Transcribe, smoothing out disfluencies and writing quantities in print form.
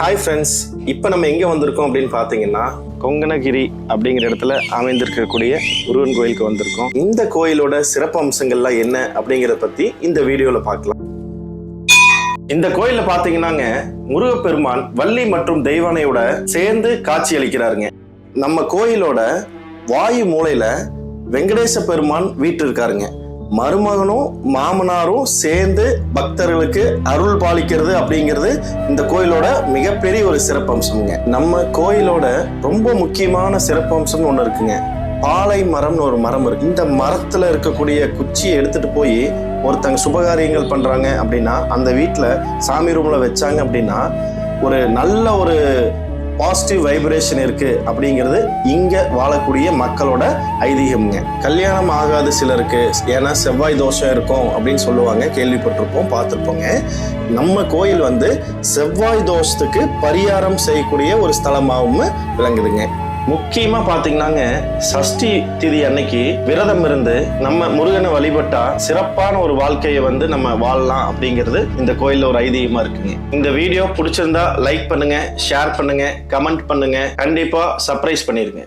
Hi friends, இப்போ நம்ம எங்கே வந்திருக்கோம் அப்படின்னு பார்த்தீங்கன்னா கொங்கணகிரி அப்படிங்கிற இடத்துல அமைந்திருக்கக்கூடிய முருகன் கோயிலுக்கு வந்திருக்கோம். இந்த கோயிலோட சிறப்பு அம்சங்கள்லாம் என்ன அப்படிங்கிறத பற்றி இந்த வீடியோவில் பார்க்கலாம். இந்த கோயிலில் பார்த்தீங்கன்னாங்க முருகப்பெருமான் வள்ளி மற்றும் தெய்வானையோட சேர்ந்து காட்சி அளிக்கிறாருங்க. நம்ம கோயிலோட வாயு மூலையில வெங்கடேச பெருமான் வீட்டு இருக்காருங்க. மருமகனும் மாமனாரும் சேர்ந்து பக்தர்களுக்கு அருள் பாலிக்கிறது அப்படிங்கிறது இந்த கோயிலோட மிகப்பெரிய ஒரு சிறப்பம்சம்ங்க. நம்ம கோயிலோட ரொம்ப முக்கியமான சிறப்பம்சம்னு ஒன்று இருக்குங்க. பாலை மரம்னு ஒரு மரம் இருக்கு. இந்த மரத்துல இருக்கக்கூடிய குச்சியை எடுத்துட்டு போய் ஒருத்தங்க சுபகாரியங்கள் பண்றாங்க அப்படின்னா அந்த வீட்டுல சாமி ரூம்ல வச்சாங்க அப்படின்னா ஒரு நல்ல ஒரு பாசிட்டிவ் வைப்ரேஷன் இருக்கு அப்படிங்கிறது இங்க வாழக்கூடிய மக்களோட ஐதீகம்ங்க. கல்யாணம் ஆகாத சிலருக்கு ஏன்னா செவ்வாய் தோஷம் இருக்கும் அப்படின்னு சொல்லுவாங்க, கேள்விப்பட்டிருப்போம், பார்த்துருப்போங்க. நம்ம கோயில் செவ்வாய் தோஷத்துக்கு பரிகாரம் செய்யக்கூடிய ஒரு ஸ்தலமாகவும் விளங்குதுங்க. முக்கியமா பாத்தீங்கன்னாங்க சஷ்டி திதி அன்னைக்கு விரதம் இருந்து நம்ம முருகனை வழிபட்டா சிறப்பான ஒரு வாழ்க்கையை நம்ம வாழலாம் அப்படிங்கிறது இந்த கோயில்ல ஒரு ஐதீகமா இருக்குங்க. இந்த வீடியோ பிடிச்சிருந்தா லைக் பண்ணுங்க, ஷேர் பண்ணுங்க, கமெண்ட் பண்ணுங்க, கண்டிப்பா சர்ப்ரைஸ் பண்ணிருங்க.